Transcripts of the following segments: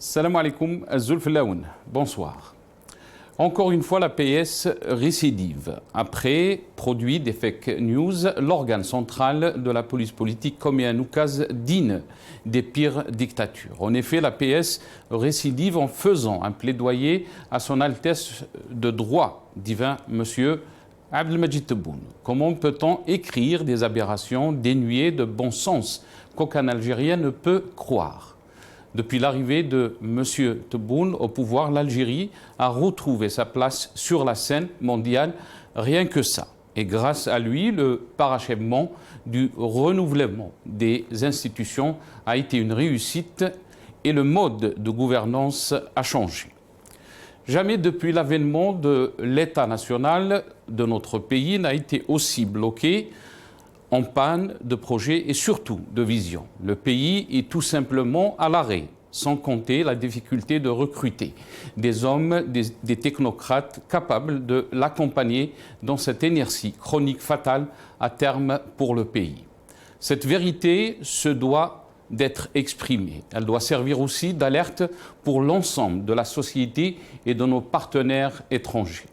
Salam alaikum, Zulflaoun. Bonsoir. Encore une fois, la PS récidive. Après, produit des fake news, l'organe central de la police politique commet un oukase digne des pires dictatures. En effet, la PS récidive en faisant un plaidoyer à son Altesse de droit divin, Monsieur Abdelmajid Tebboune. Comment peut-on écrire des aberrations dénuées de bon sens qu'aucun Algérien ne peut croire? Depuis l'arrivée de M. Tebboune au pouvoir, l'Algérie a retrouvé sa place sur la scène mondiale, rien que ça. Et grâce à lui, le parachèvement du renouvellement des institutions a été une réussite et le mode de gouvernance a changé. Jamais depuis l'avènement de l'État national de notre pays n'a été aussi bloqué en panne de projets et surtout de vision. Le pays est tout simplement à l'arrêt, sans compter la difficulté de recruter des hommes, des technocrates capables de l'accompagner dans cette inertie chronique fatale à terme pour le pays. Cette vérité se doit d'être exprimée. Elle doit servir aussi d'alerte pour l'ensemble de la société et de nos partenaires étrangers.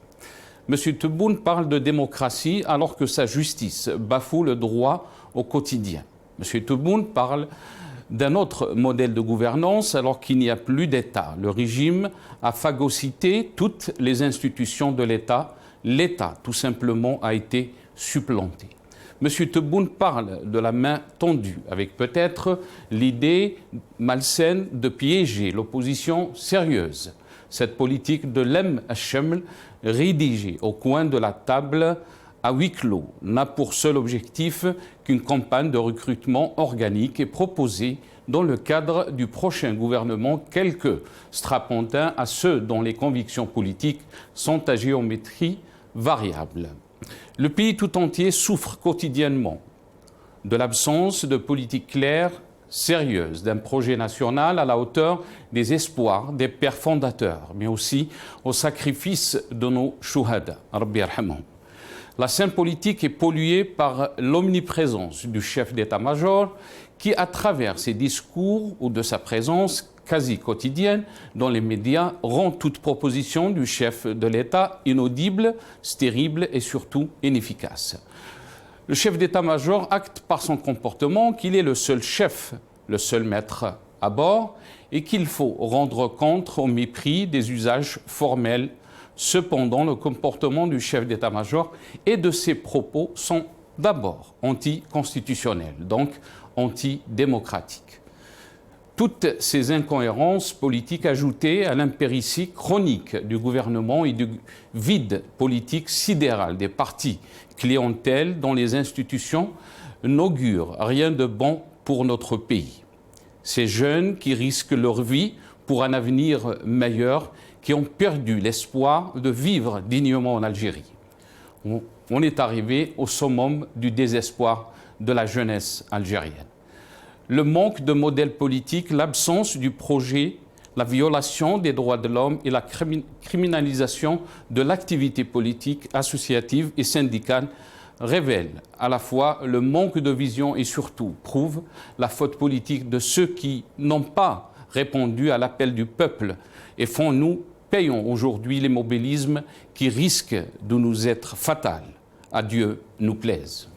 M. Tebboune parle de démocratie alors que sa justice bafoue le droit au quotidien. M. Tebboune parle d'un autre modèle de gouvernance alors qu'il n'y a plus d'État. Le régime a phagocyté toutes les institutions de l'État. L'État, tout simplement, a été supplanté. M. Tebboune parle de la main tendue, avec peut-être l'idée malsaine de piéger l'opposition sérieuse. Cette politique de l'Em Hachem, rédigée au coin de la table à huis clos, n'a pour seul objectif qu'une campagne de recrutement organique et proposée dans le cadre du prochain gouvernement quelques strapontins à ceux dont les convictions politiques sont à géométrie variable. Le pays tout entier souffre quotidiennement de l'absence de politique claire, sérieuse, d'un projet national à la hauteur des espoirs des pères fondateurs, mais aussi au sacrifice de nos chouhada. Rabbi yarhamhum. La scène politique est polluée par l'omniprésence du chef d'état-major qui, à travers ses discours ou de sa présence quasi quotidienne dans les médias, rend toute proposition du chef de l'État inaudible, stérile et surtout inefficace. Le chef d'état-major acte par son comportement qu'il est le seul chef, le seul maître à bord et qu'il faut rendre compte au mépris des usages formels. Cependant, le comportement du chef d'état-major et de ses propos sont d'abord anticonstitutionnels, donc antidémocratiques. Toutes ces incohérences politiques ajoutées à l'impéritie chronique du gouvernement et du vide politique sidéral des partis clientèles dans les institutions n'augurent rien de bon pour notre pays. Ces jeunes qui risquent leur vie pour un avenir meilleur, qui ont perdu l'espoir de vivre dignement en Algérie. On est arrivé au summum du désespoir de la jeunesse algérienne. Le manque de modèle politique, l'absence du projet, la violation des droits de l'homme et la criminalisation de l'activité politique, associative et syndicale révèlent à la fois le manque de vision et surtout prouvent la faute politique de ceux qui n'ont pas répondu à l'appel du peuple et nous payons aujourd'hui l'immobilisme qui risque de nous être fatal. À Dieu nous plaise.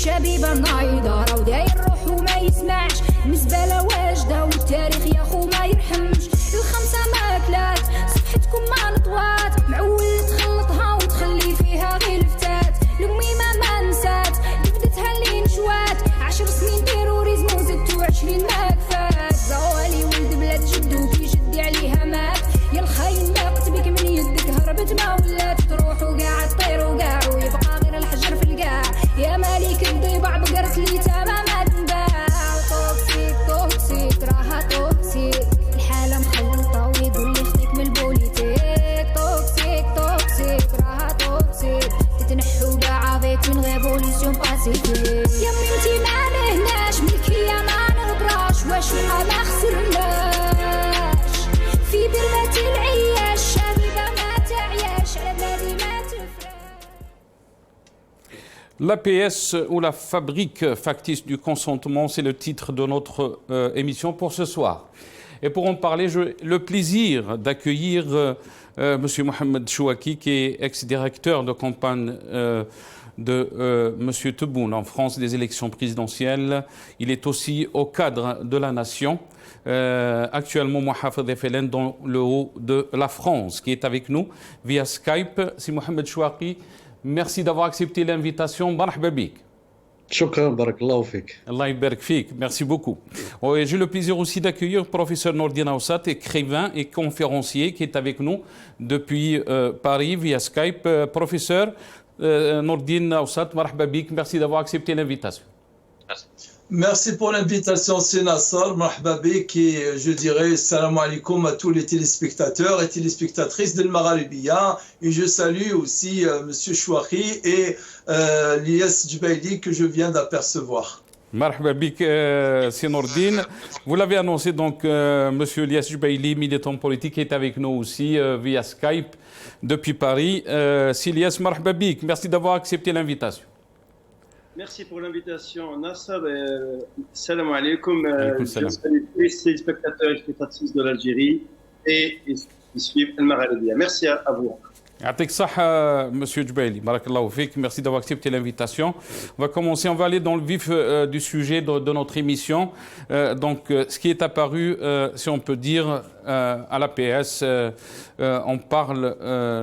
شبيبة نايضة راو داير روحو ما يسمعش المزبلة واجدة والتاريخ يا خو ما يرحمش الخمسة ماكلات صفحتكم ما نطوات معول تخلطها وتخلي فيها غير الفتات الأميمة ما نسات جبدتها اللي نشوات 10 سنين تيروريزم وزدتو 20 ما كفات زوالي ولد بلاد جدو كي جدي عليها مات يا الخاين لاقت بك من يدك هربت ما ولات تروح وقاع تطير وقاع ويبقى غير الحجر في القاع يا مالك الضيبع بقرت لي L'APS ou la fabrique factice du consentement, c'est le titre de notre émission pour ce soir. Et pour en parler, j'ai le plaisir d'accueillir M. Mohamed Chouaki, qui est ex-directeur de campagne de M. Tebboune en France des élections présidentielles. Il est aussi au cadre de la nation. Actuellement, Mohamed Efelen dans le haut de la France, qui est avec nous via Skype. C'est Mohamed Chouaki. Merci d'avoir accepté l'invitation. Marhaba bik. Shukran, barakallahu fik. Allah yabarak fik. Merci beaucoup. J'ai le plaisir aussi d'accueillir le professeur Nordine Aoussat, écrivain et conférencier, qui est avec nous depuis Paris via Skype. Professeur Nordine Aoussat, marhaba bik. Merci d'avoir accepté l'invitation. Merci pour l'invitation, c'est Nassar, marhaba bik, et je dirais salam alaikum à tous les téléspectateurs et téléspectatrices de Magharibiya. Et je salue aussi Monsieur Chouaki et Lies Djubaili que je viens d'apercevoir. Marhaba bik, c'est Nordine. Vous l'avez annoncé donc, Monsieur Lies Djubaili, militant politique, est avec nous aussi via Skype depuis Paris. Lies, marhaba bik, merci d'avoir accepté l'invitation. Merci pour l'invitation, Nassar. Salam alaikum. Alaikum Je salam. salue tous les spectateurs et spectatrices de l'Algérie et qui suivent El Magharibiya. Merci à vous. Atek Saha, Monsieur Djubaili, barakallahu fik, merci d'avoir accepté l'invitation. On va commencer, on va aller dans le vif du sujet de notre émission. Ce qui est apparu, si on peut dire, à l'APS, on parle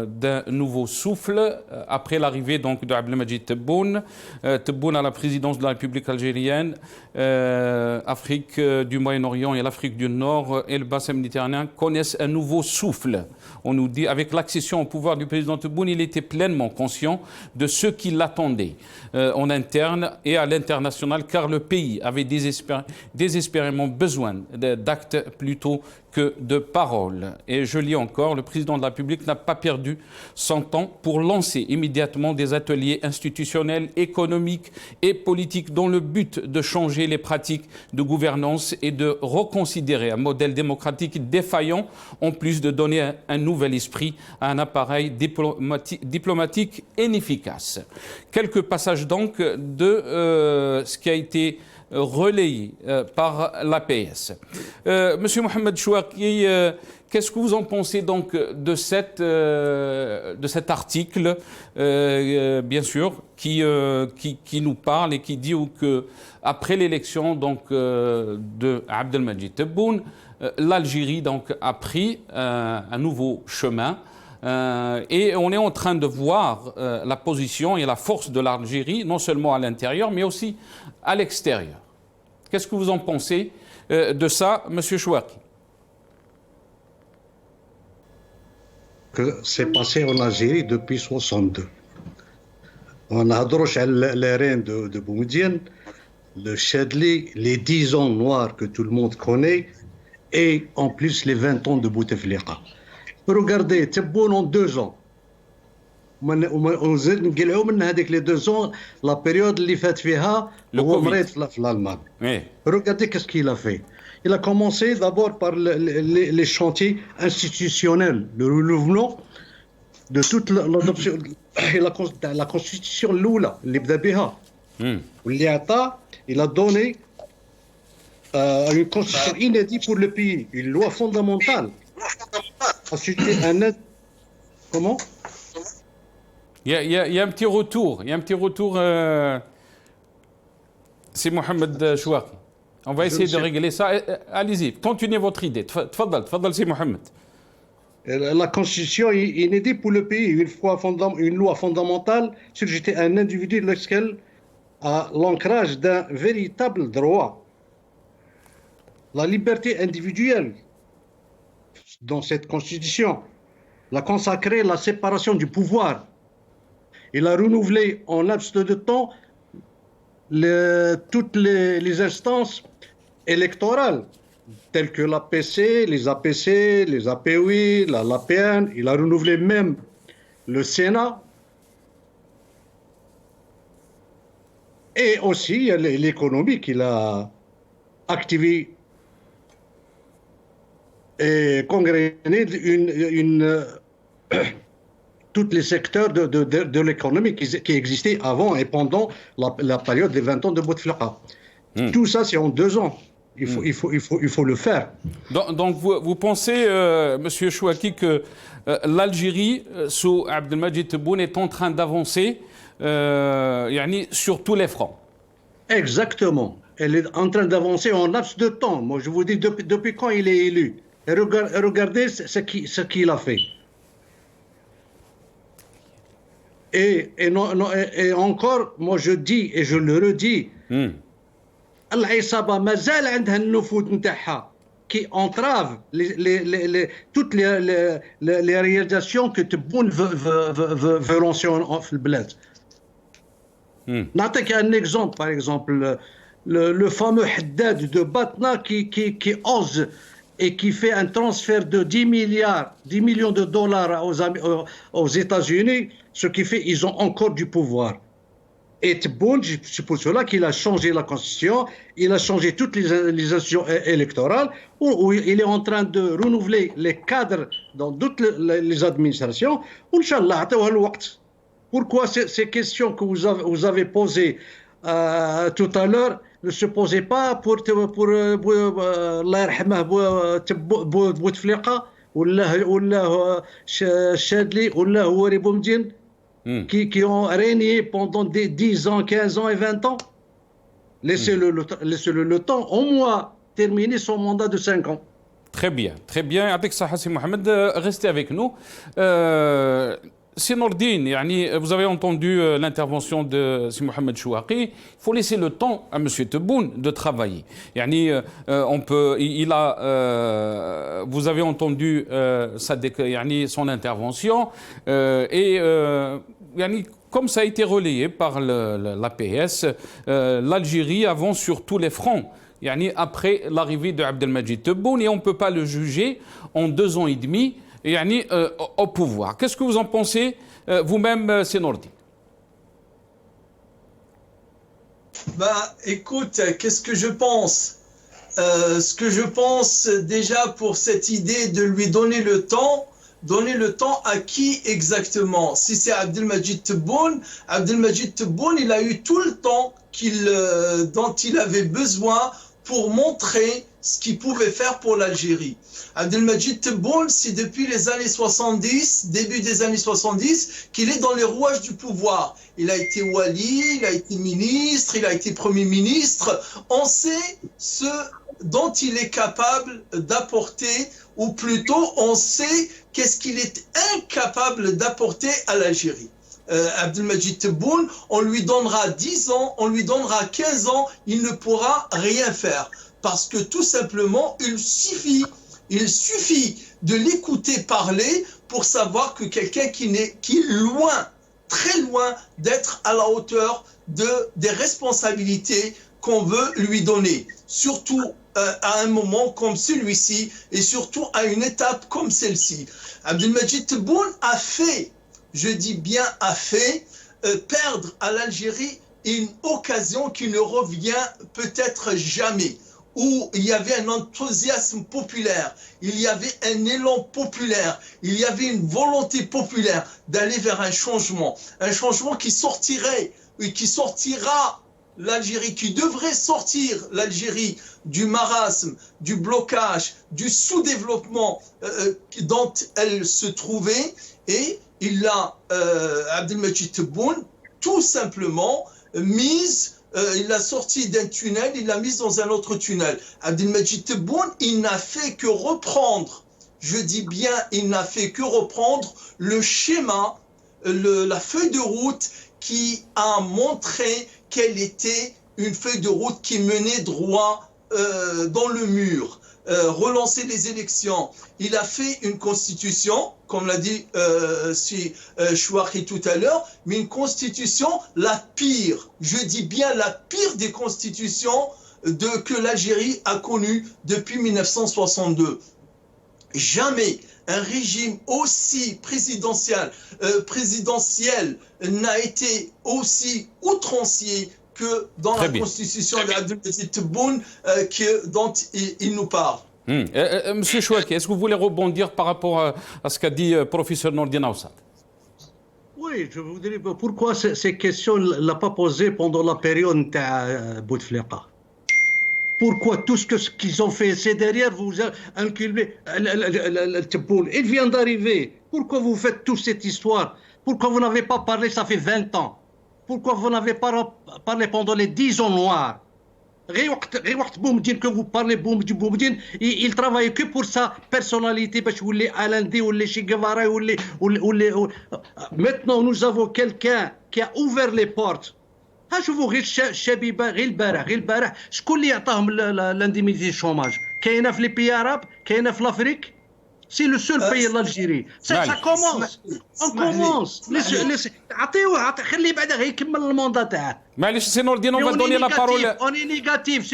d'un nouveau souffle après l'arrivée donc de Abdelmadjid Tebboune. Tebboune à la présidence de la République algérienne, Afrique du Moyen-Orient et l'Afrique du Nord et le bassin méditerranéen connaissent un nouveau souffle. On nous dit, avec l'accession au pouvoir du président Tebboune, il était pleinement conscient de ce qui l'attendait en interne et à l'international, car le pays avait désespérément besoin d'actes plutôt que de paroles. Et je lis encore, le président de la République n'a pas perdu son temps pour lancer immédiatement des ateliers institutionnels, économiques et politiques dans le but de changer les pratiques de gouvernance et de reconsidérer un modèle démocratique défaillant, en plus de donner un nouvel esprit à un appareil diplomatique inefficace. Quelques passages donc de ce qui a été relayé par l'APS. Monsieur Mohamed Chouaki, qu'est-ce que vous en pensez donc de cet article, bien sûr, qui nous parle et qui dit que après l'élection donc de Abdelmadjid Tebboune, l'Algérie donc a pris un nouveau chemin. Et on est en train de voir la position et la force de l'Algérie, non seulement à l'intérieur, mais aussi à l'extérieur. Qu'est-ce que vous en pensez de ça, Monsieur Chouaki? Que c'est passé en Algérie depuis 62. On a adroché les reines de Boumediene, le Chadli, les 10 ans noirs que tout le monde connaît, et en plus les 20 ans de Bouteflika. Regardez, Tebboune en 2 ans. On a dit que les 2 ans, la période اللي فات فيها هو مريض في l'Allemagne. Regardez qu'est-ce qu'il a fait. Il a commencé d'abord par les chantiers institutionnels, le renouvellement de toute l'adoption, la constitution l'oula, اللي بدا بها. واللي عطى, il a donné une constitution inédite pour le pays, une loi fondamentale. Ensuite, comment? Il y a un petit retour. C'est Mohamed Chouaki. On va essayer de régler ça. Allez-y, continuez votre idée. Tfadal, c'est Mohamed. La constitution est inédite pour le pays. Une loi fondamentale sur j'étais un individu lequel a l'ancrage d'un véritable droit. La liberté individuelle dans cette constitution. La consacrer la séparation du pouvoir. Il a renouvelé en laps de temps toutes les instances électorales, telles que l'APC, les APC, les APOI, l'APN. Il a renouvelé même le Sénat. Et aussi l'économie qu'il a activée et congréné tous les secteurs de l'économie qui existaient avant et pendant la période des 20 ans de Bouteflika. Tout ça, c'est en 2 ans. Il faut le faire. Donc vous pensez, Monsieur Chouaki, que l'Algérie, sous Abdelmadjid Tebboune, est en train d'avancer sur tous les fronts? Exactement. Elle est en train d'avancer en laps de temps. Moi, je vous dis, depuis quand il est élu. Et regardez ce qu'il a fait. Et encore, moi je dis et je le redis, العصابة مازال عندها النفوذ نتاعها qui entrave toutes les réalisations que Tebboune veut lancer في البلاد. نعطيك un exemple, par exemple, le fameux Haddad de Batna qui ose et qui fait un transfert de 10 millions de dollars aux États-Unis, ce qui fait qu'ils ont encore du pouvoir. Et Tebboune, c'est pour cela qu'il a changé la constitution, il a changé toutes les institutions électorales, où il est en train de renouveler les cadres dans toutes les administrations. Inch'Allah, pourquoi ces questions que vous avez posées tout à l'heure ne se posaient pas pour Allah yarhamah Bouteflika ولا Chadli ولا Houari Boumediene qui ont régné pendant 10 ans, 15 ans et 20 ans. Laissez-le le temps, au moins terminer son mandat de 5 ans. Très bien, très bien. Avec ça, Hassim Mohamed, restez avec nous. Si Nordine, vous avez entendu l'intervention de Si Mohamed Chouaki, il faut laisser le temps à M. Tebboune de travailler. Vous avez entendu son intervention comme ça a été relayé par l'APS, l'Algérie avance sur tous les fronts. Après l'arrivée de Abdelmadjid Tebboune, et on ne peut pas le juger en 2 ans et demi au pouvoir. Qu'est-ce que vous en pensez vous-même, Sénordi? Écoute, qu'est-ce que je pense? Ce que je pense déjà pour cette idée de lui donner le temps à qui exactement? Si c'est Abdelmadjid Tebboune, il a eu tout le temps dont il avait besoin pour montrer ce qu'il pouvait faire pour l'Algérie. Abdelmadjid Tebboune, c'est depuis les années 70, début des années 70, qu'il est dans les rouages du pouvoir. Il a été wali, il a été ministre, il a été premier ministre. On sait ce dont il est capable d'apporter, ou plutôt on sait qu'est-ce qu'il est incapable d'apporter à l'Algérie. Abdelmadjid Tebboune, on lui donnera 10 ans, on lui donnera 15 ans, il ne pourra rien faire. Parce que tout simplement, il suffit de l'écouter parler pour savoir que quelqu'un qui est loin, très loin d'être à la hauteur des responsabilités qu'on veut lui donner. Surtout à un moment comme celui-ci et surtout à une étape comme celle-ci. Abdelmadjid Tebboune a fait, je dis bien a fait, perdre à l'Algérie une occasion qui ne revient peut-être jamais, où il y avait un enthousiasme populaire, il y avait un élan populaire, il y avait une volonté populaire d'aller vers un changement qui sortira l'Algérie, qui devrait sortir l'Algérie du marasme, du blocage, du sous-développement dont elle se trouvait, et Abdelmadjid Tebboune tout simplement il l'a sorti d'un tunnel, il l'a mise dans un autre tunnel. Abdelmadjid Tebboune, il n'a fait que reprendre, je dis bien, il n'a fait que reprendre le schéma, la feuille de route qui a montré quelle était une feuille de route qui menait droit dans le mur. Relancer les élections. Il a fait une constitution, comme l'a dit Chouaki tout à l'heure, mais une constitution la pire, je dis bien la pire des constitutions que l'Algérie a connue depuis 1962. Jamais un régime aussi présidentiel n'a été aussi outrancier que dans la constitution d'Abdelmadjid Tebboune dont il nous parle. Monsieur Chouaki, est-ce que vous voulez rebondir par rapport à ce qu'a dit professeur Nordine Aoussat? Oui, je vous dirais pourquoi ces questions ne l'a pas posées pendant la période de Bouteflika. Pourquoi tout ce qu'ils ont fait, c'est derrière vous inculpez le Tebboune. Il vient d'arriver. Pourquoi vous faites toute cette histoire? Pourquoi vous n'avez pas parlé, ça fait 20 ans? Pourquoi vous n'avez pas parlé pendant les 10 ans noirs? Que vous parlez Boumediene, il travaille que pour sa personnalité, parce qu'il est Alain D ou les Che Guevara ou les. Maintenant, nous avons quelqu'un qui a ouvert les portes. شوفوا غير الشبيبه غير البارح شكون اللي يعطاهم لانديميتي شوماج؟ كاينه في لي بي عرب، كاينه في لافريك. سي لو سول بي لالجيري. سا كومونس اون كومونس. عطيوه خليه بعدا غير يكمل الموندا تاعه. معليش سي نور الدين، اون فا دوني لا بارول. اون اي نيجاتيف،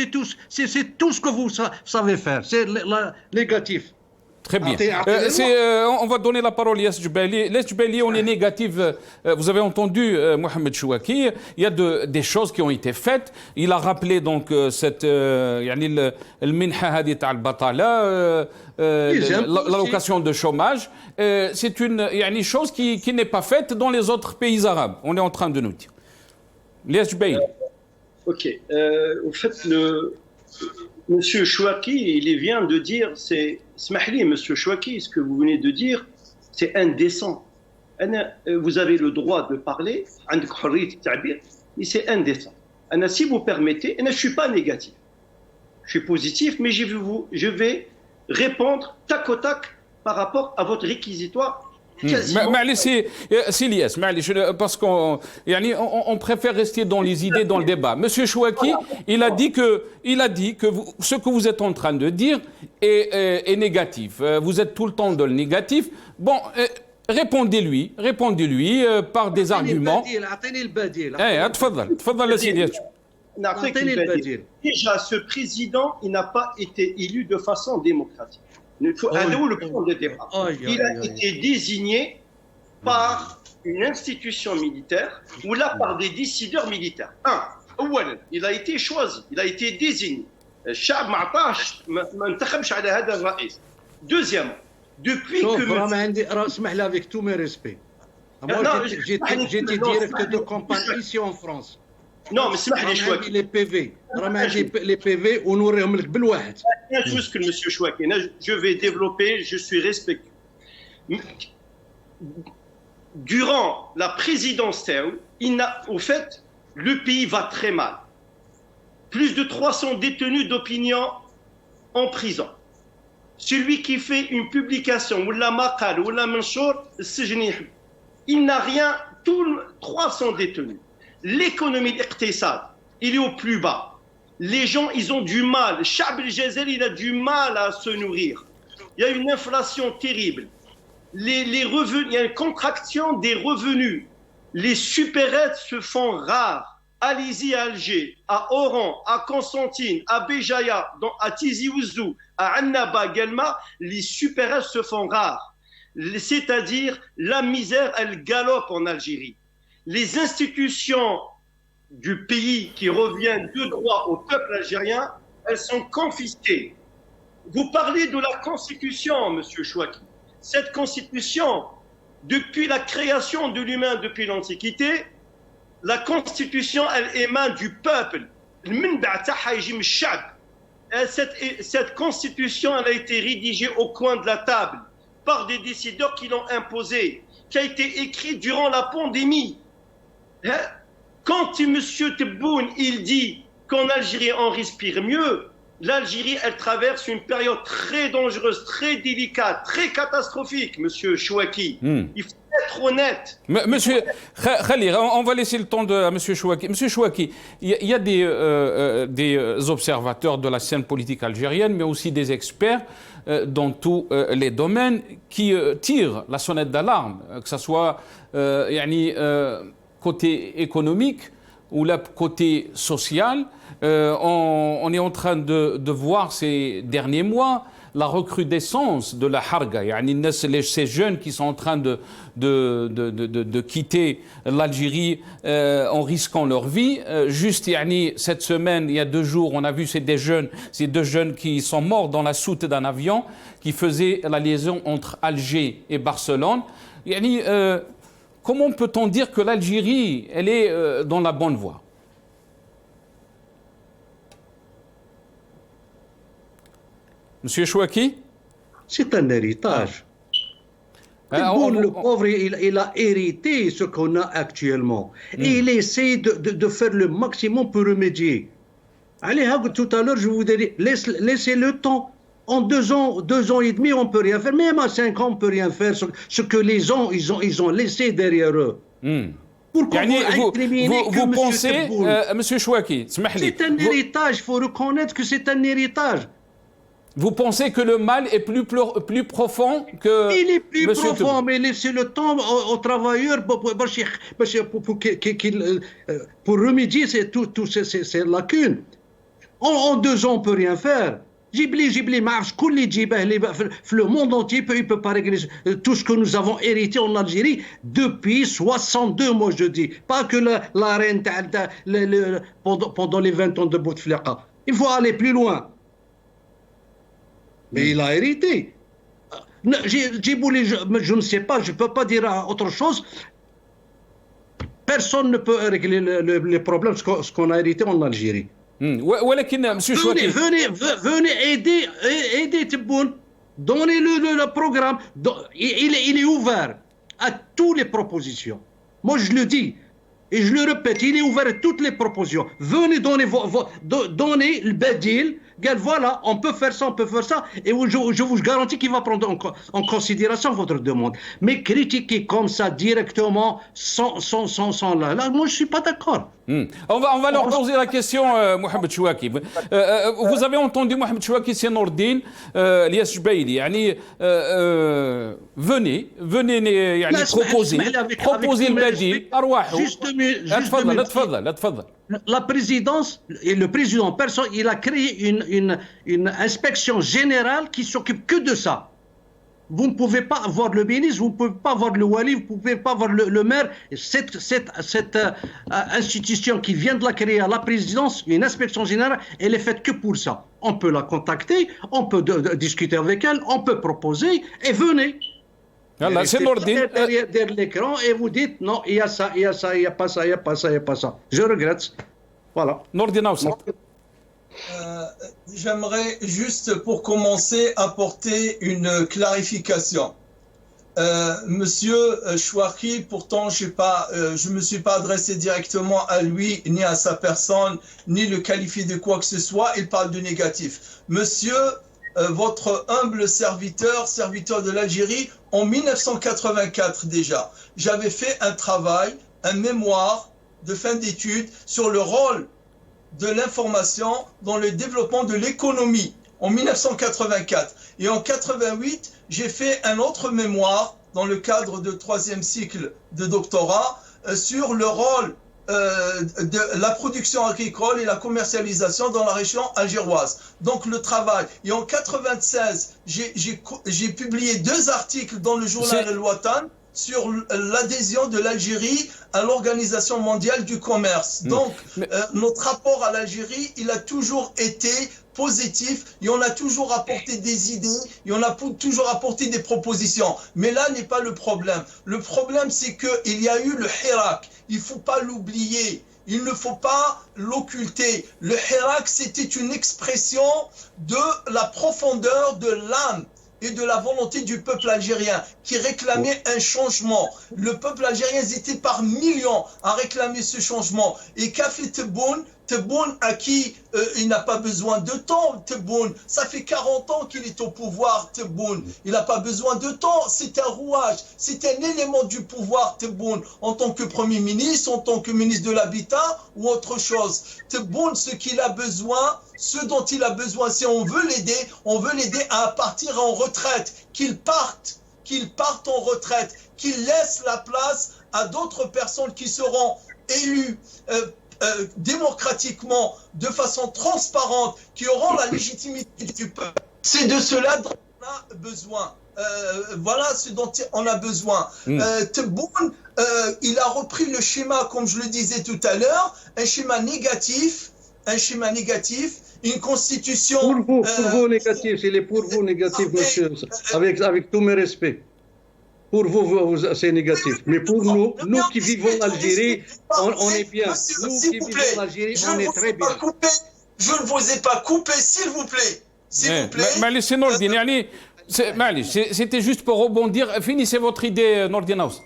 سي تو سكو فو سافي فير، سي نيجاتيف. Très bien. On va donner la parole à Yass Djebali. Yass Djebali, on est négatif. Vous avez entendu Mohamed Chouaki. Il y a des choses qui ont été faites. Il a rappelé donc cette المنحة هذه تاع البطالة, l'allocation de chômage. C'est une chose qui n'est pas faite dans les autres pays arabes. On est en train de nous dire. Yass Djebali. Ok. Au fait, Monsieur Chouaki, il vient de dire, Smahli, Monsieur Chouaki, ce que vous venez de dire, c'est indécent. Vous avez le droit de parler, et c'est indécent. Si vous permettez, je ne suis pas négatif. Je suis positif, mais je vais répondre tac au tac par rapport à votre réquisitoire. Parce qu'on préfère rester dans les idées, dans le débat. Monsieur Chouaki, il a dit que ce que vous êtes en train de dire est négatif. Vous êtes tout le temps dans le négatif. Bon, répondez-lui par des arguments. Déjà, ce président, il n'a pas été élu de façon démocratique. Il faut aller où le point de départ. Il a été désigné par une institution militaire ou là par des décideurs militaires. Il a été choisi, il a été désigné. Deuxièmement, depuis que... avec tous mes respects. Moi, j'étais directeur de campagne ici en France. Non, mais c'est les PV. Les PV, on aurait un بالواحد. Juste que Monsieur Chouaki, je vais développer, je suis respectueux. Durant la présidence Théo, au fait, le pays va très mal. Plus de 300 détenus d'opinion en prison. Celui qui fait une publication, ou la maqal, ou la manchour, il n'a rien, 300 détenus. L'économie d'Iqtisad, il est au plus bas. Les gens, ils ont du mal. Chab el-Jazairi, il a du mal à se nourrir. Il y a une inflation terrible. Les revenus, il y a une contraction des revenus. Les supérettes se font rares. Allez-y à Alger, à Oran, à Constantine, à Béjaïa, à Tizi Ouzou, à Annaba, Guelma, les supérettes se font rares. C'est-à-dire, la misère, elle galope en Algérie. Les institutions du pays qui reviennent de droit au peuple algérien, elles sont confisquées. Vous parlez de la Constitution, Monsieur Chouaki. Cette Constitution, depuis la création de l'humain, depuis l'Antiquité, la Constitution, elle émane du peuple. Cette Constitution, elle a été rédigée au coin de la table par des décideurs qui l'ont imposée, qui a été écrite durant la pandémie. Quand M. Tebboune, il dit qu'en Algérie, on respire mieux, l'Algérie, elle traverse une période très dangereuse, très délicate, très catastrophique, M. Chouaki. Il faut être honnête. Monsieur Khalil, on va laisser le temps à M. Chouaki. Monsieur Chouaki, il y a des observateurs de la scène politique algérienne, mais aussi des experts dans tous les domaines qui tirent la sonnette d'alarme, que ce soit côté économique ou le côté social. On est en train de voir ces derniers mois la recrudescence de la harga, ces jeunes qui sont en train de quitter l'Algérie en risquant leur vie. Juste cette semaine, il y a 2 jours, on a vu ces 2 jeunes qui sont morts dans la soute d'un avion qui faisait la liaison entre Alger et Barcelone. comment peut-on dire que l'Algérie, elle est dans la bonne voie? Monsieur Chouaki? C'est un héritage. Le pauvre, il a hérité ce qu'on a actuellement. Et il essaie de faire le maximum pour remédier. Allez, tout à l'heure, je vous ai dit, laissez le temps. En 2 ans et demi, on ne peut rien faire. Même à 5 ans, on ne peut rien faire. Ce que les gens, ils ont laissé derrière eux. Pourquoi vous pensez, Monsieur Chouaki, c'est un héritage, il faut reconnaître que c'est un héritage. Vous pensez que le mal est plus profond que... Il est plus profond, mais laissez le temps aux travailleurs pour remédier toutes ces lacunes. En 2 ans, on ne peut rien faire. Le monde entier ne peut pas régler tout ce que nous avons hérité en Algérie depuis 62, moi je dis. Pas que la reine pendant les 20 ans de Bouteflika. Il faut aller plus loin. Mais il a hérité. Je ne sais pas, je ne peux pas dire autre chose. Personne ne peut régler les problèmes, ce qu'on a hérité en Algérie. Venez aider Tebboune, donnez-le le programme. Il est ouvert à toutes les propositions. Moi, je le dis. Et je le répète, il est ouvert à toutes les propositions. Venez donner le badil. Voilà, on peut faire ça. Et je vous garantis qu'il va prendre en considération votre demande. Mais critiquer comme ça directement, sans là, moi je ne suis pas d'accord. On va leur poser la question, Mohamed Chouaki. Vous avez entendu Mohamed Chouaki, c'est Nourdine, Elias Jbeili. Venez proposer le badil. La présidence et le président personne, il a créé une inspection générale qui s'occupe que de ça. Vous ne pouvez pas avoir le ministre, vous ne pouvez pas avoir le wali, vous ne pouvez pas avoir le maire. Cette institution qui vient de la créer à la présidence, une inspection générale, elle est faite que pour ça. On peut la contacter, on peut discuter avec elle, on peut proposer et venez. C'est Nourdine. Derrière l'écran et vous dites non, il y a ça, il n'y a pas ça. Je regrette. Voilà. Nourdine Aoussat. J'aimerais juste pour commencer apporter une clarification. Monsieur Chouaki, pourtant je ne me suis pas adressé directement à lui, ni à sa personne, ni le qualifié de quoi que ce soit, il parle de négatif. Monsieur, votre humble serviteur de l'Algérie, en 1984 déjà, j'avais fait un travail, un mémoire de fin d'études sur le rôle de l'information dans le développement de l'économie en 1984. Et en 88, j'ai fait un autre mémoire dans le cadre de 3e cycle de doctorat sur le rôle de la production agricole et la commercialisation dans la région algéroise. Donc le travail. Et en 96, j'ai publié 2 articles dans le journal El Watan sur l'adhésion de l'Algérie à l'Organisation mondiale du commerce. Donc, notre rapport à l'Algérie, il a toujours été positif, et on a toujours apporté des idées, et on a toujours apporté des propositions. Mais là n'est pas le problème. Le problème, c'est qu'il y a eu le Hirak. Il ne faut pas l'oublier. Il ne faut pas l'occulter. Le Hirak, c'était une expression de la profondeur de l'âme et de la volonté du peuple algérien qui réclamait un changement. Le peuple algérien était par millions à réclamer ce changement. Et qu'a fait Tebboune? Tebboune, à qui il n'a pas besoin de temps, Tebboune. Ça fait 40 ans qu'il est au pouvoir, Tebboune. Il n'a pas besoin de temps, c'est un rouage, c'est un élément du pouvoir, Tebboune, en tant que Premier ministre, en tant que ministre de l'Habitat ou autre chose. Tebboune, ce dont il a besoin, si on veut l'aider à partir en retraite, qu'il parte en retraite, qu'il laisse la place à d'autres personnes qui seront élues démocratiquement, de façon transparente, qui auront la légitimité du peuple. C'est de cela dont on a besoin. Voilà ce dont on a besoin. Tebboune, il a repris le schéma, comme je le disais tout à l'heure, un schéma négatif, une constitution... Pour vous négatif, il est pour vous négatif, monsieur, avec tous mes respects. Pour vous c'est négatif. Mais pour nous qui vivons en Algérie, on est bien. Nous qui vivons en Algérie, on est très bien. Je ne vous ai pas coupé, s'il vous plaît. S'il vous plaît. C'était juste pour rebondir. Finissez votre idée, Nordin Aoust.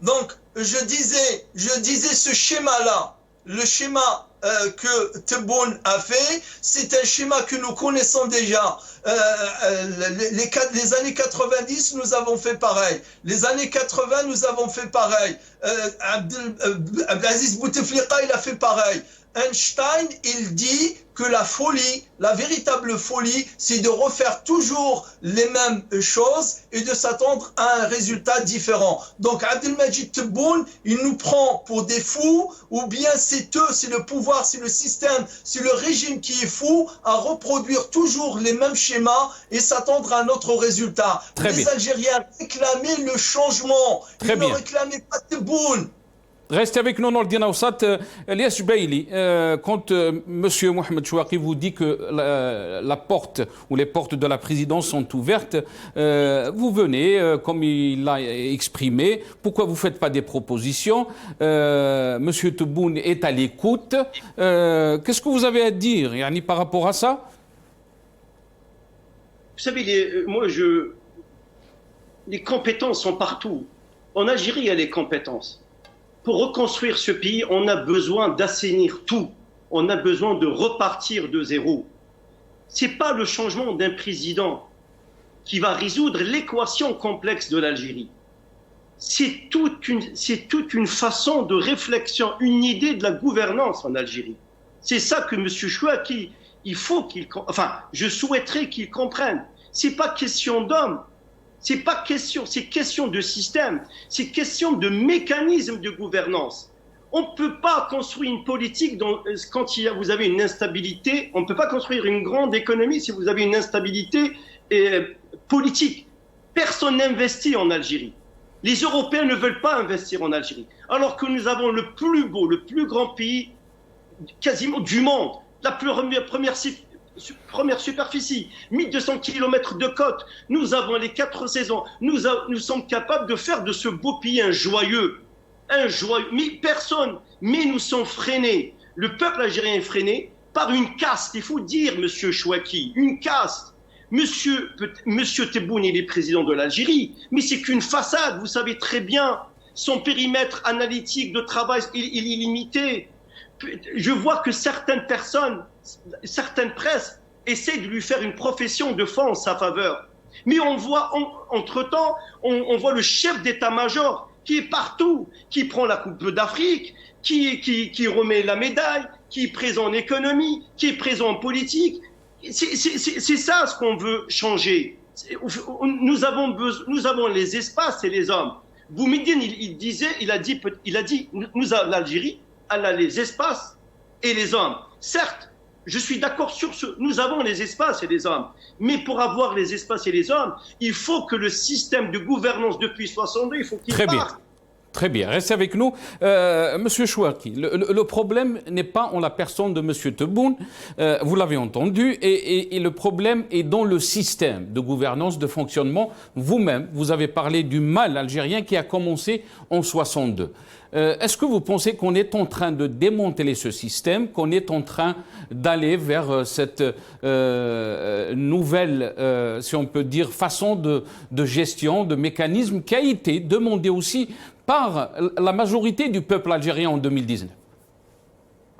Donc, je disais ce schéma-là, le schéma que Tebboune a fait, c'est un schéma que nous connaissons déjà. Les années 90, nous avons fait pareil. Les années 80, nous avons fait pareil. Abdelaziz Bouteflika, il a fait pareil. Einstein, il dit que la folie, la véritable folie, c'est de refaire toujours les mêmes choses et de s'attendre à un résultat différent. Donc Abdelmajid Tebboune, il nous prend pour des fous, ou bien c'est eux, c'est le pouvoir, c'est le système, c'est le régime qui est fou à reproduire toujours les mêmes schémas et s'attendre à un autre résultat. Les Algériens réclamaient le changement. Ils ne réclamaient pas Tebboune. Restez avec nous, Nordin Aoussat. Elias Jubaili, quand M. Mohamed Chouaki vous dit que la porte ou les portes de la présidence sont ouvertes, vous venez, comme il l'a exprimé, pourquoi vous ne faites pas des propositions? M. Tebboune est à l'écoute. Qu'est-ce que vous avez à dire Yani, par rapport à ça? Vous savez, les compétences sont partout. En Algérie, il y a les compétences. Pour reconstruire ce pays, on a besoin d'assainir tout. On a besoin de repartir de zéro. Ce n'est pas le changement d'un président qui va résoudre l'équation complexe de l'Algérie. C'est toute une façon de réflexion, une idée de la gouvernance en Algérie. C'est ça que M. Chouaki, je souhaiterais qu'il comprenne. Ce n'est pas question d'homme. C'est question de système, c'est question de mécanisme de gouvernance. On ne peut pas construire une politique quand vous avez une instabilité, on ne peut pas construire une grande économie si vous avez une instabilité politique. Personne n'investit en Algérie. Les Européens ne veulent pas investir en Algérie, alors que nous avons le plus beau, le plus grand pays quasiment du monde, la première superficie, 1200 km de côte, nous avons les 4 saisons, nous sommes capables de faire de ce beau pays un joyeux, mais nous sommes freinés, le peuple algérien est freiné par une caste, il faut dire, monsieur Chouaki, une caste. Monsieur Tebboune, il est président de l'Algérie, mais c'est qu'une façade, vous savez très bien, son périmètre analytique de travail, il est limité. Je vois que certaines personnes, certaines presses essaient de lui faire une profession de foi en sa faveur. Mais on voit, entre-temps, on voit le chef d'état-major qui est partout, qui prend la Coupe d'Afrique, qui remet la médaille, qui est présent en économie, qui est présent en politique. C'est ça ce qu'on veut changer. Nous avons les espaces et les hommes. Boumediene, il a dit, l'Algérie, elle a les espaces et les hommes. Certes, je suis d'accord sur ce. Nous avons les espaces et les hommes. Mais pour avoir les espaces et les hommes, il faut que le système de gouvernance depuis 62, il faut qu'il parte. Très bien, restez avec nous. Monsieur Chouaki, le problème n'est pas en la personne de Monsieur Tebboune, vous l'avez entendu, et le problème est dans le système de gouvernance, de fonctionnement. Vous-même, vous avez parlé du mal algérien qui a commencé en 62. Est-ce que vous pensez qu'on est en train de démanteler ce système, qu'on est en train d'aller vers cette nouvelle, si on peut dire, façon de gestion, de mécanisme qui a été demandé aussi par la majorité du peuple algérien en 2019?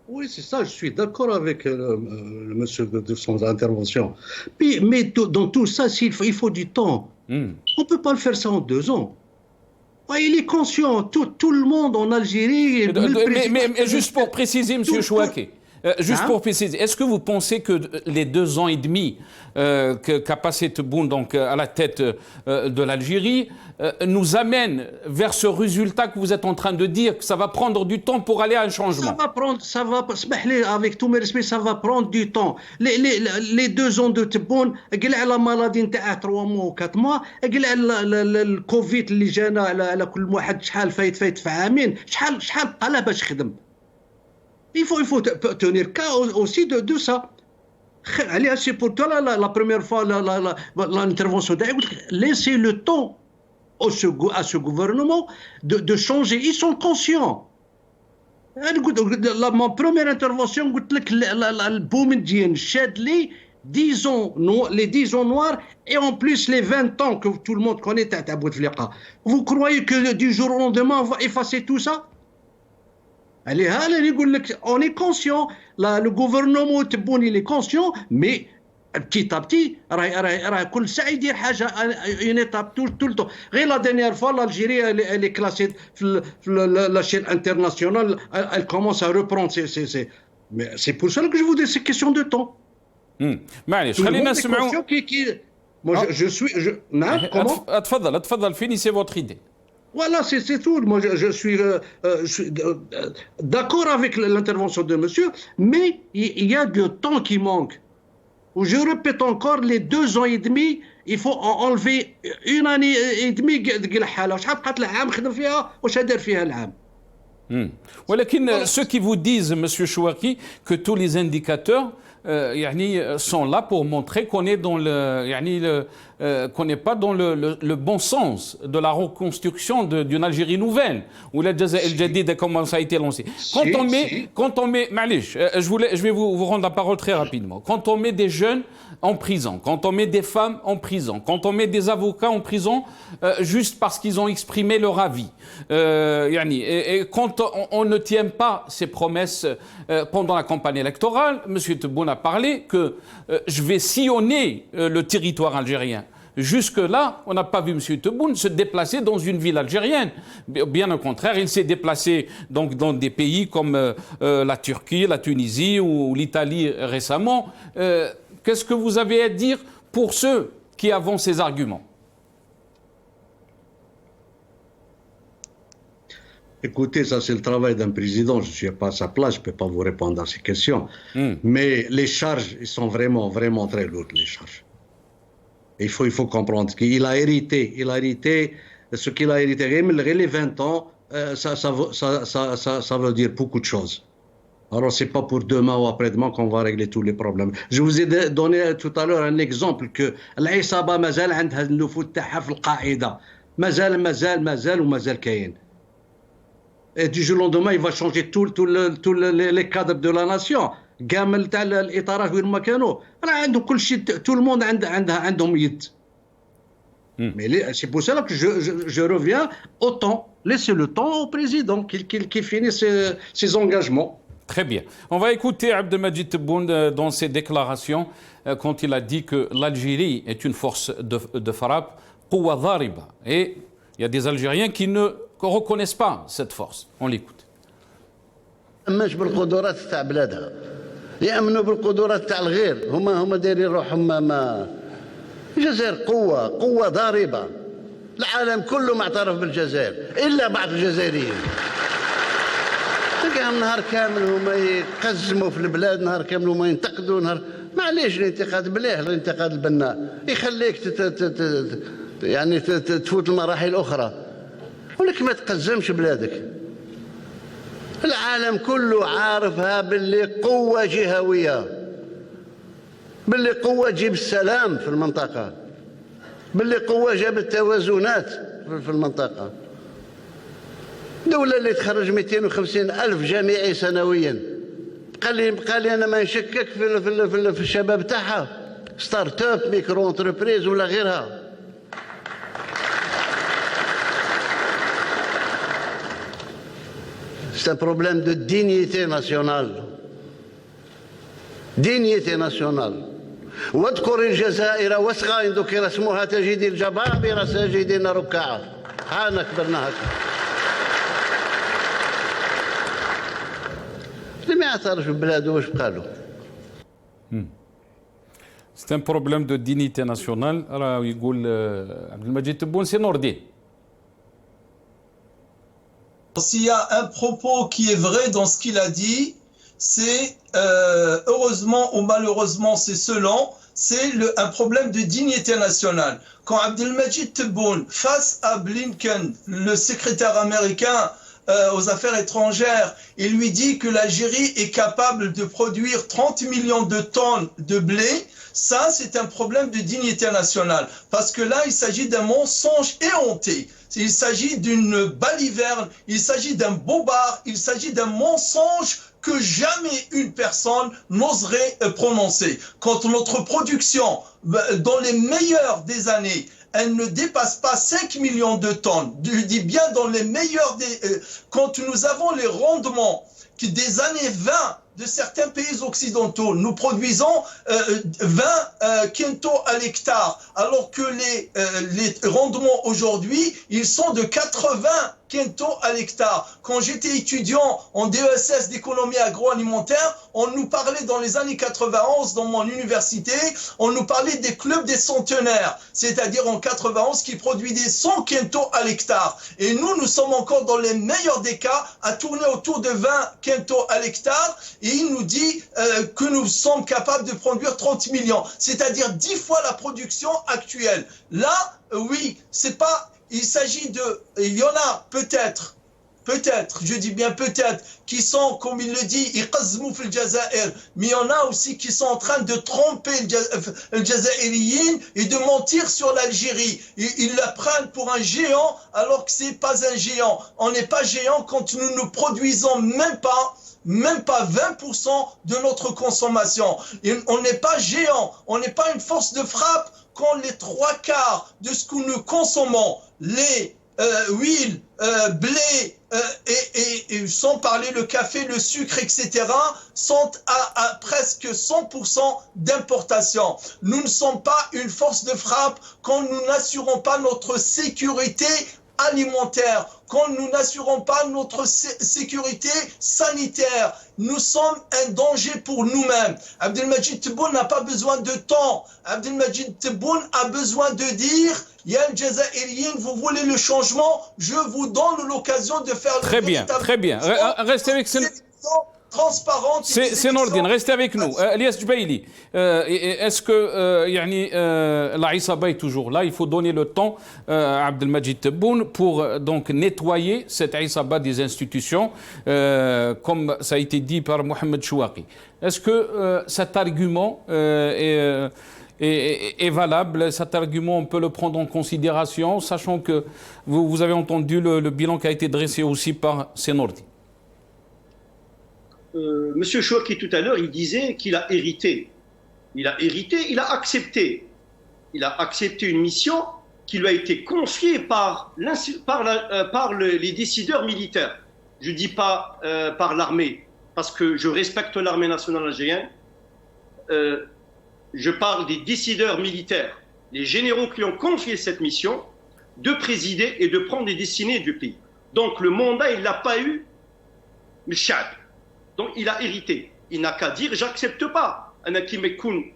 Oui, c'est ça, je suis d'accord avec le monsieur de son intervention. Mais dans tout ça, il faut du temps. On ne peut pas le faire ça en 2 ans. Ouais, il est conscient, tout le monde en Algérie... Mais juste pour préciser, M. Chouaki, pour préciser, est-ce que vous pensez que les 2 ans et demi qu'a passé Tebboune donc à la tête de l'Algérie nous amènent vers ce résultat que vous êtes en train de dire, que ça va prendre du temps pour aller à un changement? Avec tous mes respects, ça va prendre du temps. Les 2 ans de Tebboune, la maladie نتاع 3 mois ou 4 mois, le Covid اللي جانا على كل واحد شحال فايت في عامين, شحال قال باش خدم. Il faut tenir cas aussi de ça. C'est pour toi la première fois l'intervention. Laissez le temps à ce gouvernement de changer. Ils sont conscients. Mon première intervention, disons les 10 ans noirs et en plus les 20 ans que tout le monde connaît. Vous croyez que du jour au lendemain on va effacer tout ça? Allez, on est conscient. Le gouvernement Tebboune il est conscient, mais petit à petit, كل ساعة يدير حاجة une étape tout le temps. غير la dernière fois, l'Algérie elle est classée dans la chaîne internationale, elle commence à reprendre mais c'est pour ça que je vous dis, c'est question de temps. معليش خلينا نسمعوا. Moi je suis نعم comment؟ اتفضل finissez votre idée. Voilà, c'est tout. Moi, je suis d'accord avec l'intervention de monsieur, mais il y a du temps qui manque. Je répète encore, les 2 ans et demi, il faut enlever 1 année et demie. ولكن ceux qui vous disent, monsieur Chouaki, que tous les indicateurs sont là pour montrer qu'on est dans qu'on n'est pas dans le bon sens de la reconstruction d'une Algérie nouvelle, où la Jazaïr el-Jadida, comment ça a été lancé. Quand on met, je vais vous rendre la parole très rapidement. Quand on met des jeunes en prison, quand on met des femmes en prison, quand on met des avocats en prison juste parce qu'ils ont exprimé leur avis, et quand on ne tient pas ses promesses pendant la campagne électorale, M. Tebboune a parlé que je vais sillonner le territoire algérien. Jusque-là, on n'a pas vu M. Tebboune se déplacer dans une ville algérienne. Bien au contraire, il s'est déplacé donc dans des pays comme la Turquie, la Tunisie ou l'Italie récemment. Qu'est-ce que vous avez à dire pour ceux qui avancent ces arguments? Écoutez, ça c'est le travail d'un président. Je ne suis pas à sa place, je ne peux pas vous répondre à ces questions. Mais les charges, ils sont vraiment, vraiment très lourdes, les charges. Il faut comprendre qu'il a hérité ce qu'il a hérité. Les 20 ans, ça veut dire beaucoup de choses. Alors, ce n'est pas pour demain ou après-demain qu'on va régler tous les problèmes. Je vous ai donné tout à l'heure un exemple que l'Aïsaba mazal عندها النفوذ تاعها في القاعدة. مازال ومازال كاين. Et du jour au lendemain, il va changer tous les cadres de la nation. كامل تاع الإطارات وين ما كانوا راه عندهم كل شيء tout le monde عندهم يد. Mais c'est pour cela que je reviens au temps. Laissez le temps au président qu'il finisse ses engagements. Très bien. On va écouter Abdelmadjid Tebboune dans ses déclarations quand il a dit que l'Algérie est une force de frappe, قوة ضاربة. Et il y a des Algériens qui ne reconnaissent pas cette force. On l'écoute. مش بالقدرات تاع بلادها يأمنوا بالقدرات تاع الغير هما دايرين روحهم ما الجزائر قوة ضاربة العالم كله معترف بالجزائر إلا بعض الجزائريين تلقاهم نهار كامل هما يقزموا في البلاد نهار كامل هما ينتقدوا نهار معليش الانتقاد بلاه الانتقاد البناء يخليك يعني تفوت المراحل الأخرى ولكن ما تقزمش بلادك العالم كله عارفها باللي قوة جهوية باللي قوة تجيب السلام في المنطقة باللي قوة جابت توازنات في المنطقة دولة اللي تخرج 250 ألف جامعي سنويا بقى لي أنا ما نشكك في الشباب تاعها ستارت اب ميكرو انتربريز ولا غيرها C'est un problème de dignité nationale. Dignité nationale. واذكر الجزائر واسغى إن ذكر اسمها تجد الجبابرة ساجدين ركعا. هانا كبرنا هكا. اللي ما يعترفش ببلاده واش بقى له؟ C'est un problème de dignité nationale. راه يقول Abdelmadjid Tebboune c'est Nordin. S'il y a un propos qui est vrai dans ce qu'il a dit, c'est heureusement ou malheureusement, c'est selon, c'est un problème de dignité nationale. Quand Abdelmadjid Tebboune, face à Blinken, le secrétaire américain, aux Affaires étrangères, il lui dit que l'Algérie est capable de produire 30 millions de tonnes de blé. Ça, c'est un problème de dignité nationale. Parce que là, il s'agit d'un mensonge éhonté. Il s'agit d'une baliverne, il s'agit d'un bobard, il s'agit d'un mensonge que jamais une personne n'oserait prononcer. Quand notre production, dans les meilleures des années, elle ne dépasse pas 5 millions de tonnes. Je dis bien dans les meilleurs des... quand nous avons les rendements des années 20 de certains pays occidentaux, nous produisons 20 quintaux à l'hectare, alors que les rendements aujourd'hui, ils sont de 80 quintaux à l'hectare. Quand j'étais étudiant en DESS d'économie agroalimentaire, on nous parlait dans les années 91, dans mon université, on nous parlait des clubs des centenaires, c'est-à-dire en 91 qui produit des 100 quintaux à l'hectare. Et nous sommes encore dans les meilleurs des cas à tourner autour de 20 quintaux à l'hectare, et il nous dit que nous sommes capables de produire 30 millions, c'est-à-dire 10 fois la production actuelle. Là, oui, c'est pas... Il s'agit de... Il y en a peut-être, je dis bien peut-être, qui sont, comme il le dit, يقزموا في الجزائر, mais il y en a aussi qui sont en train de tromper le Jazairiyin et de mentir sur l'Algérie. Ils la prennent pour un géant alors que c'est pas un géant. On n'est pas géant quand nous ne produisons même pas 20% de notre consommation. Et on n'est pas géant, on n'est pas une force de frappe quand les 3/4 de ce que nous consommons, les huiles, blé et sans parler le café, le sucre, etc., sont à presque 100% d'importation. Nous ne sommes pas une force de frappe quand nous n'assurons pas notre sécurité alimentaire, quand nous n'assurons pas notre sécurité sanitaire. Nous sommes un danger pour nous-mêmes. Abdelmajid Tebboune n'a pas besoin de temps. Abdelmajid Tebboune a besoin de dire « Ya Jazairiyin, vous voulez le changement, je vous donne l'occasion de faire le véritable... » Très bien. Restez avec... transparente. C'est Nordine, restez avec nous. Elias Djbaili, est-ce que la Issaba est toujours là? Il faut donner le temps à Abdelmajid Tebboune pour donc nettoyer cette Issaba des institutions, comme ça a été dit par Mohamed Chouaki. Est-ce que cet argument est valable? Cet argument, on peut le prendre en considération, sachant que vous avez entendu le bilan qui a été dressé aussi par Nordine. Monsieur Chouaki, tout à l'heure, il disait qu'il a hérité. Il a accepté. Il a accepté une mission qui lui a été confiée par les décideurs militaires. Je ne dis pas par l'armée, parce que je respecte l'armée nationale algérienne. Je parle des décideurs militaires, les généraux qui ont confié cette mission de présider et de prendre les destinées du pays. Donc le mandat, il ne l'a pas eu, le Chad. Donc il a hérité. Il n'a qu'à dire j'accepte pas. أنا كي ما يكون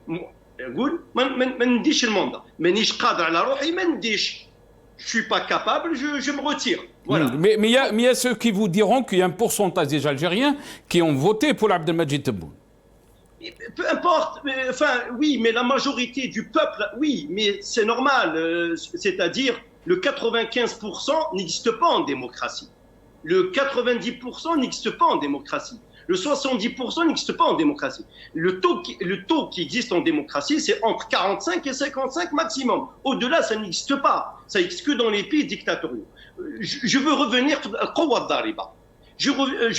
يقول ما نديش المندا مانيش قادر على روحي ما نديش. Je suis pas capable, je me retire. Voilà. Mais il y a ceux qui vous diront qu'il y a un pourcentage des Algériens qui ont voté pour Abdelmajid Tebboune. Peu importe, oui, mais la majorité du peuple, oui, mais c'est normal. C'est-à-dire le 95% n'existe pas en démocratie. Le 90% n'existe pas en démocratie. Le 70% n'existe pas en démocratie. Le taux qui existe en démocratie, c'est entre 45 et 55 maximum. Au-delà, ça n'existe pas. Ça n'existe que dans les pays dictatoriaux. Je veux revenir à Qawad Dariba. Je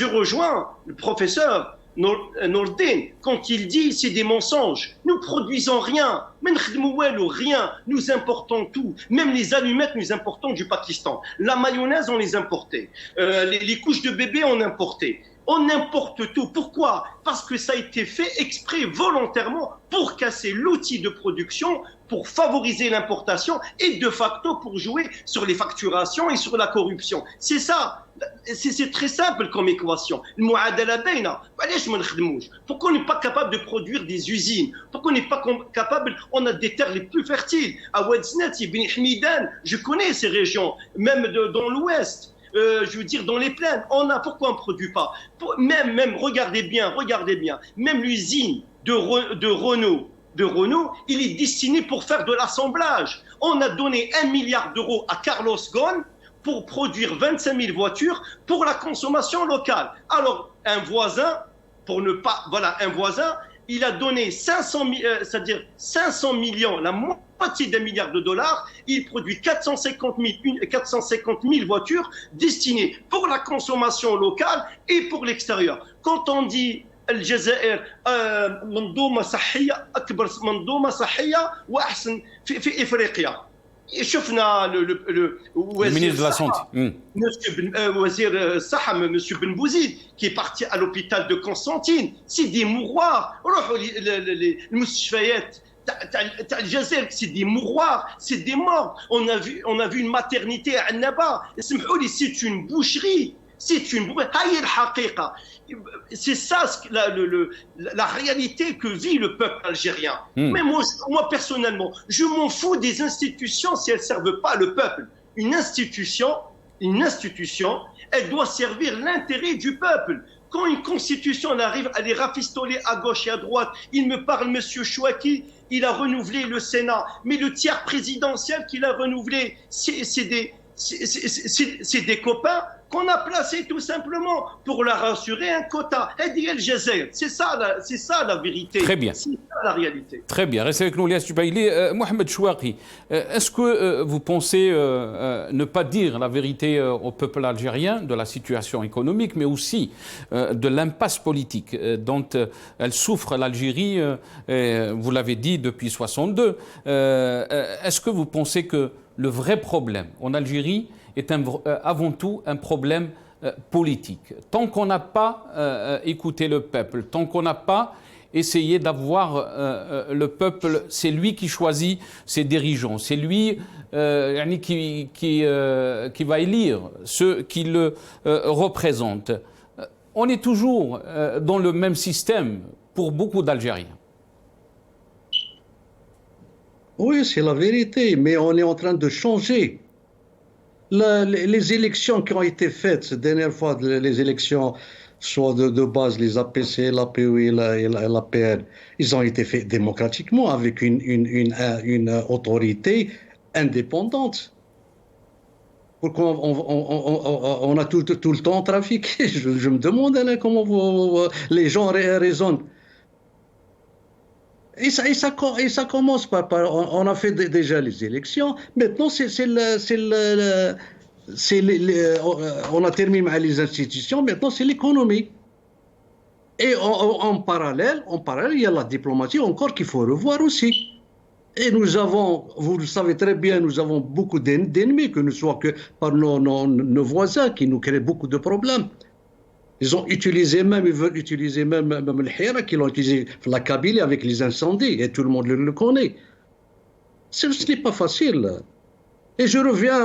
rejoins le professeur Nordine quand il dit c'est des mensonges. Nous produisons rien. Rien. Nous importons tout. Même les allumettes, nous importons du Pakistan. La mayonnaise, on les importait. Les couches de bébé, on importait. On importe tout. Pourquoi? Parce que ça a été fait exprès, volontairement, pour casser l'outil de production, pour favoriser l'importation et de facto pour jouer sur les facturations et sur la corruption. C'est ça. C'est très simple comme équation. Pourquoi on n'est pas capable de produire des usines? Pourquoi on n'est pas capable? On a des terres les plus fertiles. À Ouedznet, Ibn Hmidan, je connais ces régions, même dans l'ouest. Je veux dire, dans les plaines, pourquoi on ne produit pas? Même, regardez bien, même l'usine de Renault, il est destiné pour faire de l'assemblage. On a donné 1 milliard d'euros à Carlos Ghosn pour produire 25 000 voitures pour la consommation locale. Alors, un voisin, il a donné 500 millions, la moitié d'un milliard de dollars. Il produit 450 000 voitures destinées pour la consommation locale et pour l'extérieur. Quand on dit الجزائر منظومة صحية أكبر منظومة صحية وأحسن في إفريقيا. شفنا وزير الصحة monsieur Ben Bouzid qui est parti à l'hôpital de Constantine. C'est des mouroirs. روحوا المستشفيات تاع الجزائر c'est des mouroirs, c'est des morts. On a vu une maternité à Annaba. اسمحوا لي, c'est une boucherie. C'est ça la réalité que vit le peuple algérien. Mais moi personnellement, je m'en fous des institutions si elles ne servent pas le peuple. Une institution, elle doit servir l'intérêt du peuple. Quand une constitution arrive à les rafistoler à gauche et à droite, il me parle, monsieur Chouaki, il a renouvelé le Sénat. Mais le tiers présidentiel qu'il a renouvelé, c'est des copains qu'on a placés tout simplement pour leur assurer un quota. C'est ça la vérité. Très bien. C'est ça la réalité. Très bien. Restez avec nous, Lias Tubaili. Mohamed Chouaki, est-ce que vous pensez ne pas dire la vérité au peuple algérien de la situation économique, mais aussi de l'impasse politique dont elle souffre l'Algérie, vous l'avez dit, depuis 1962. Est-ce que vous pensez que le vrai problème en Algérie est avant tout un problème politique? Tant qu'on n'a pas écouté le peuple, tant qu'on n'a pas essayé d'avoir le peuple, c'est lui qui choisit ses dirigeants, c'est lui qui va élire ceux qui le représentent. On est toujours dans le même système pour beaucoup d'Algériens. Oui, c'est la vérité, mais on est en train de changer. Les élections qui ont été faites cette dernière fois, les élections soit de base, les APC, l'APO et l'APN, ils ont été faits démocratiquement avec une autorité indépendante. Pourquoi on a tout le temps trafiqué? Je me demande comment les gens raisonnent. Et ça commence par on a fait déjà les élections. Maintenant, on a terminé les institutions. Maintenant, c'est l'économie. Et en parallèle, il y a la diplomatie encore qu'il faut revoir aussi. Et nous avons, vous le savez très bien, nous avons beaucoup d'ennemis, que ne soit que par nos voisins, qui nous créent beaucoup de problèmes. Ils veulent utiliser même le Hira, qu'ils l'ont utilisé la Kabylie avec les incendies, et tout le monde le connaît. Ce n'est pas facile. Et je reviens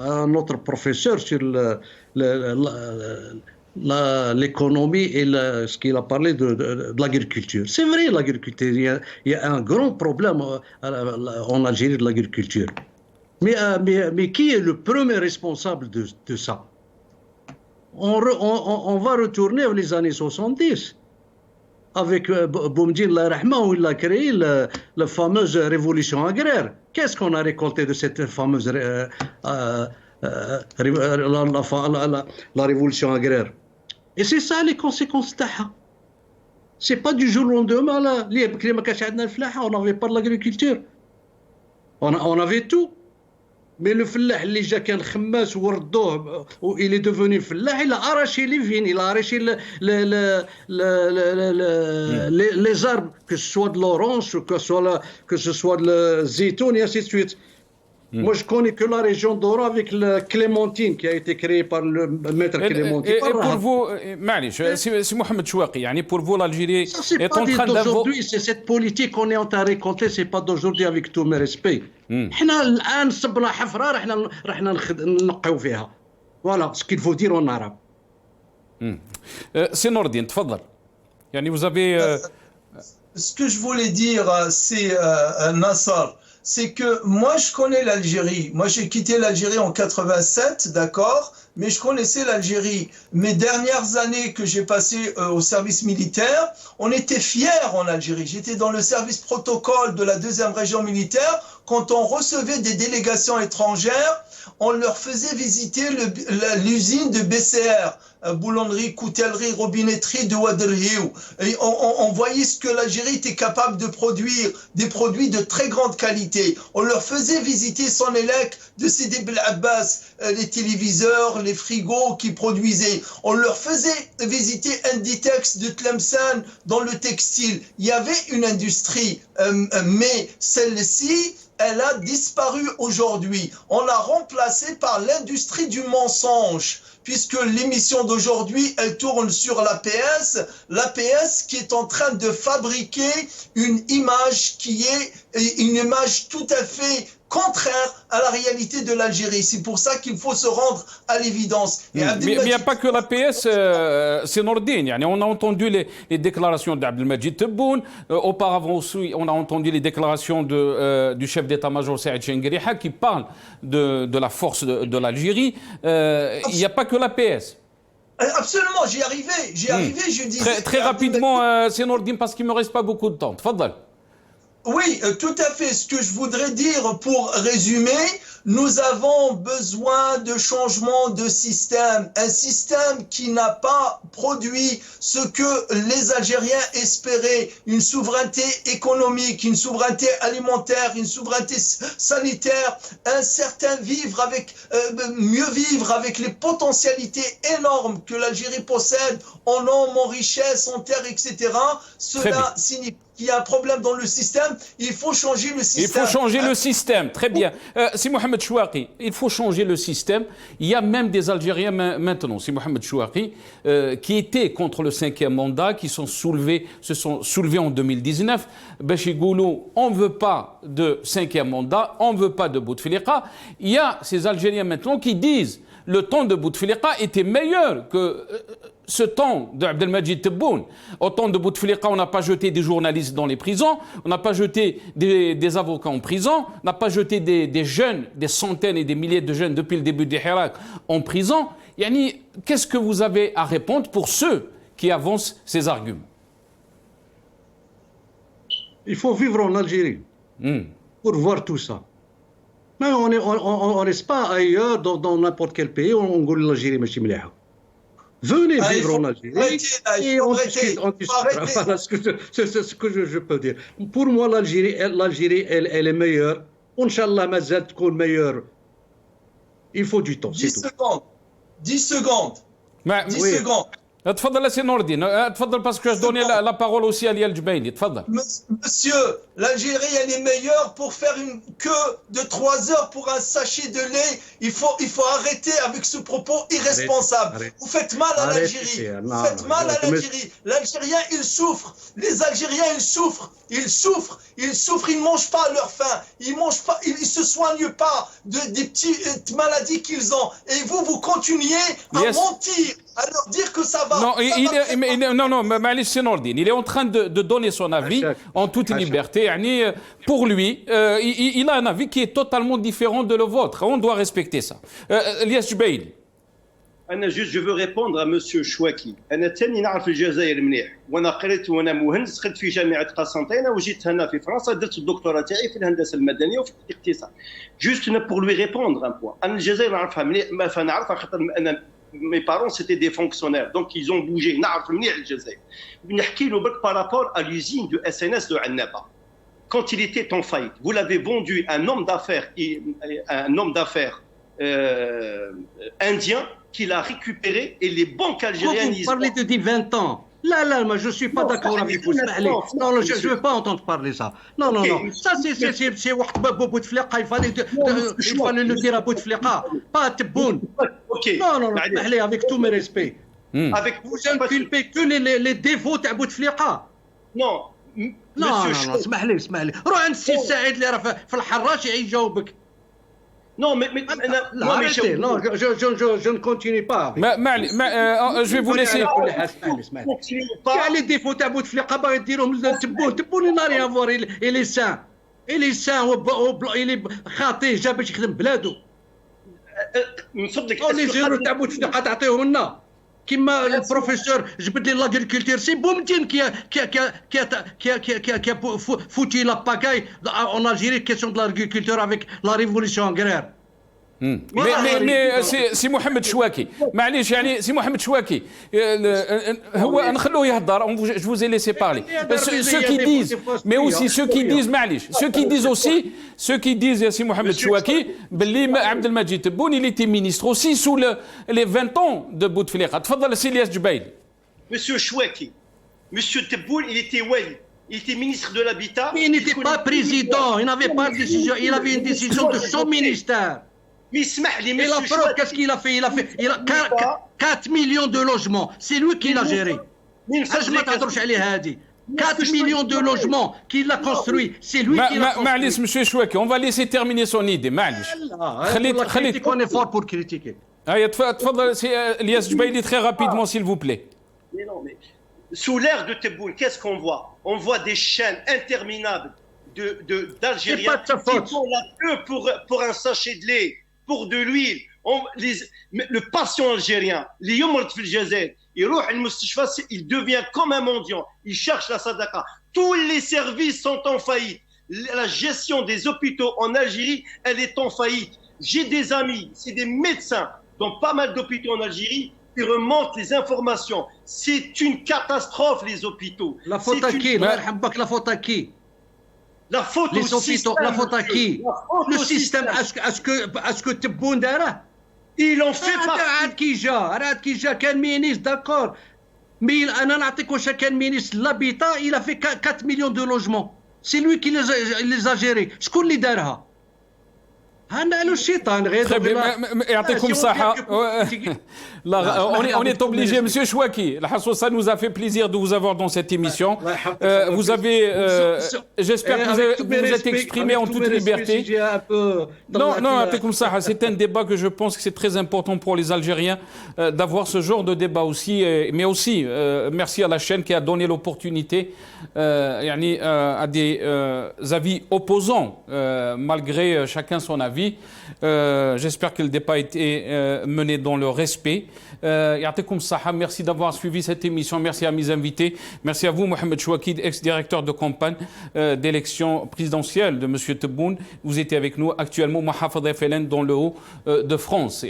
à notre professeur sur l'économie et ce qu'il a parlé de l'agriculture. C'est vrai, l'agriculture, il y a un grand problème en Algérie de l'agriculture. Mais qui est le premier responsable de ça? On va retourner aux années 70 avec Boumediene Allah Rahma, où il a créé la fameuse révolution agraire. Qu'est-ce qu'on a récolté de cette fameuse la révolution agraire? Et c'est ça les conséquences d'Aha. C'est pas du jour au lendemain là. On n'avait pas de l'agriculture. On avait tout. Mais le فلاح اللي جا كان خماس وردوه il est devenu فلاح, il a arraché les vignes, il a arraché les arbres, que ce soit de l'orange, que ce soit le zeytoun et ainsi de suite. Moi, je connais que la région d'Oran avec la clémentine qui a été créée par le maître Clémentine. Et pour vous, c'est Mohamed Chouaki, pour vous, l'Algérie est en train d'aujourd'hui, c'est cette politique qu'on est en train de raconter, c'est pas d'aujourd'hui, avec tous mes respects. احنا الآن صبنا حفرة رحنا نقيو فيها. Voilà ce qu'il faut dire en arabe. C'est Nordine, تفضل. Vous avez ce que je voulais dire, c'est Nassar, c'est que moi je connais l'Algérie. Moi j'ai quitté l'Algérie en 87, d'accord, mais je connaissais l'Algérie. Mes dernières années que j'ai passées au service militaire, on était fiers en Algérie. J'étais dans le service protocole de la 2e région militaire. Quand on recevait des délégations étrangères, on leur faisait visiter l'usine de BCR, boulangerie, coutellerie, robinetterie de Ouadrhiou. Et on voyait ce que l'Algérie était capable de produire, des produits de très grande qualité. On leur faisait visiter Sonelec de Sidi Bel Abbas, les téléviseurs, les frigos qui produisaient. On leur faisait visiter Inditex de Tlemcen dans le textile. Il y avait une industrie, mais celle-ci, elle a disparu aujourd'hui. On l'a remplacée par l'industrie du mensonge, puisque l'émission d'aujourd'hui, elle tourne sur l'APS qui est en train de fabriquer une image qui est une image tout à fait contraire à la réalité de l'Algérie. C'est pour ça qu'il faut se rendre à l'évidence. Mais il n'y a pas que l'APS, c'est Nordine. On a entendu les déclarations d'Abdelmajid Tebboune. Auparavant aussi, on a entendu les déclarations du chef d'état-major Saïd Chengueriha qui parle de la force de l'Algérie. Il n'y a pas que l'APS. Absolument, j'y arrivais, je disais... Très rapidement, c'est Nordine, parce qu'il ne me reste pas beaucoup de temps. Tfadal. Oui, tout à fait. Ce que je voudrais dire pour résumer, nous avons besoin de changement de système. Un système qui n'a pas produit ce que les Algériens espéraient. Une souveraineté économique, une souveraineté alimentaire, une souveraineté sanitaire, un certain mieux vivre avec les potentialités énormes que l'Algérie possède en homme, en richesse, en terre, etc. Cela signifie qu'il y a un problème dans le système, il faut changer le système. Il faut changer le système, très bien. C'est Mohamed Chouaki, il faut changer le système. Il y a même des Algériens maintenant, c'est Mohamed Chouaki, qui étaient contre le 5e mandat, qui se sont soulevés en 2019. Bachigoulou, on ne veut pas de 5e mandat, on ne veut pas de Bouteflika. Il y a ces Algériens maintenant qui disent le temps de Bouteflika était meilleur que ce temps d'Abdelmajid Tebboune. Au temps de Bouteflika, on n'a pas jeté des journalistes dans les prisons, on n'a pas jeté des avocats en prison, on n'a pas jeté des jeunes, des centaines et des milliers de jeunes depuis le début des Hirak en prison. Yani, qu'est-ce que vous avez à répondre pour ceux qui avancent ces arguments? Il faut vivre en Algérie pour voir tout ça. Mais on ne reste pas ailleurs dans n'importe quel pays, on dit l'Algérie machine mliha. Venez vivre en Algérie et on discute. Voilà ce que je peux dire. Pour moi, l'Algérie, elle est meilleure. Inch'Allah, mazal تكون meilleure. Il faut du temps, 10 secondes. 10 secondes. 10 secondes. تفضل سي نور الدين تفضل باسكو je donne la parole aussi à Liel Jbaili تفضل. Monsieur, l'Algérie elle est meilleure pour faire une queue de 3 heures pour un sachet de lait. Il faut arrêter avec ce propos irresponsable. Vous faites mal à l'Algérie. Vous faites mal à l'Algérie. L'Algérien il souffre. Les Algériens ils souffrent. Ils souffrent. Ils ne mangent pas à leur faim. Ils mangent pas. Ils se soignent pas des petites maladies qu'ils ont. Et vous continuez à mentir, à leur dire que ça va. Non, Malish Senordine, il est en train de donner son avis en toute liberté. Pour lui, il a un avis qui est totalement différent de le vôtre. On doit respecter ça. Elias Jbaili. Je veux répondre à Monsieur Chouaki. أنا تاني نعرف الجزائر مليح وأنا قريت وأنا مهندس دخلت في جامعة قسنطينة وجيت هنا في فرنسا درت الدكتوراه تاعي في الهندسة المدنية وفي الاقتصاد. Juste pour lui répondre un point. أنا الجزائر نعرفها مليح فنعرفها خاطر أنا mes parents c'était des fonctionnaires donc ils ont bougé نعرف مليح الجزائر. نحكي له برك par rapport à l'usine de SNS de Annaba. Quand il était en faillite, vous l'avez vendu à un homme d'affaires indien qu'il a récupéré et les banques algériennes... Vous parlez de 20 ans. Là, moi je ne suis pas d'accord avec vous. Non, je ne veux pas entendre parler ça. Non. Ça, c'est Bouteflika. Il fallait le dire à Bouteflika, pas à Tebboune. Non, avec tous mes respects. Vous inculpez que les dévots à Bouteflika. Non. اسمح لي روح عند السي سعيد اللي راه في الحراش يجاوبك. Non, mais non, je ne continue pas. Je vais vous laisser. كاع لي ديفو تاع بوتفليقه باغي ديرهم تبون ناري افوار الي سان الي خاطيه جا باش يخدم بلادو. من فضلك نيجيرو تاع بوتفليقه تعطيهم لنا كيما البروفيسور جبد لي لاغريكولتور سي بومتين كي فوتي لا باكاي اون الجيري كيسيون دو لاغريكولتور افيك لا ريفوليسيون اغرير مي سي محمد شواكي معليش يعني سي محمد شواكي هو نخلوه يهضر جو فوز ليسي بارلي سو كي ديز مي اوسي سو كي ديز معليش سو كي ديز اوسي سو كي ديز يا سي محمد شواكي باللي عبد المجيد تبون il était ministre aussi sous les 20 ans de Bouteflika. تفضل سي الياس جبايلي. Monsieur Chouaki, Monsieur Tebboune, il était wali. Il était ministre de l'Habitat. Mais il n'était pas président, il n'avait pas de décision, il avait une décision de son ministère. Mais et la preuve, qu'est-ce qu'il a fait? Il a 4 millions de logements. C'est lui qui l'a géré. 4 millions de logements qu'il a construits. C'est lui qui l'a construit. Ma'lis, monsieur Chouaki, on va laisser terminer son idée. Ma'lis. On est fort pour critiquer. تفضل الياس جبايلي très rapidement s'il vous plaît. Mais non, mais sous l'ère de Tebboune, qu'est-ce qu'on voit? On voit des chaînes interminables d'Algériens qui font la queue pour un sachet de lait, pour de l'huile. Le patient algérien, il devient comme un mendiant. Il cherche la sadaqa. Tous les services sont en faillite. La gestion des hôpitaux en Algérie, elle est en faillite. J'ai des amis, c'est des médecins dans pas mal d'hôpitaux en Algérie qui remontent les informations. C'est une catastrophe, les hôpitaux. La faute à qui? La faute à qui? La faute les hôpitaux, la faute à qui? Le système, est-ce que Tebboune dara? Il en fait partie. Arad qui ja, كان ministre, d'accord. Mais أنا نعطيك واش كان ministre l'habitat, il a fait 4 millions de logements. C'est lui qui les a gérés. شكون اللي دارها؟ يعطيكم الصحة. On est obligé, monsieur Chouaki, ça nous a fait plaisir de vous avoir dans cette émission. Vous avez, j'espère que vous êtes exprimé en toute liberté. Non, c'est un débat que je pense que c'est très important pour les Algériens d'avoir ce genre de débat aussi. Mais aussi, merci à la chaîne qui a donné l'opportunité à des avis opposants, malgré chacun son avis. J'espère que le débat a été mené dans le respect. Merci d'avoir suivi cette émission. Merci à mes invités. Merci à vous, Mohamed Chouaki, ex-directeur de campagne d'élection présidentielle de M. Tebboune. Vous étiez avec nous actuellement, Mahafad FLN, dans le haut de France.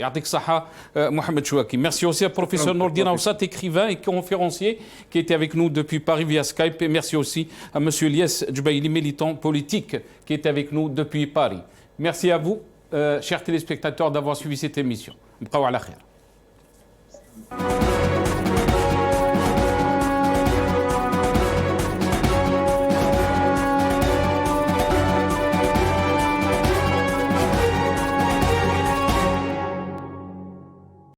Mohamed Chouaki. Merci aussi à professeur Nordin Aoussat, écrivain et conférencier, qui était avec nous depuis Paris via Skype. Et merci aussi à M. Ilyes Djbaili, militant politique, qui était avec nous depuis Paris. Merci à vous, chers téléspectateurs, d'avoir suivi cette émission.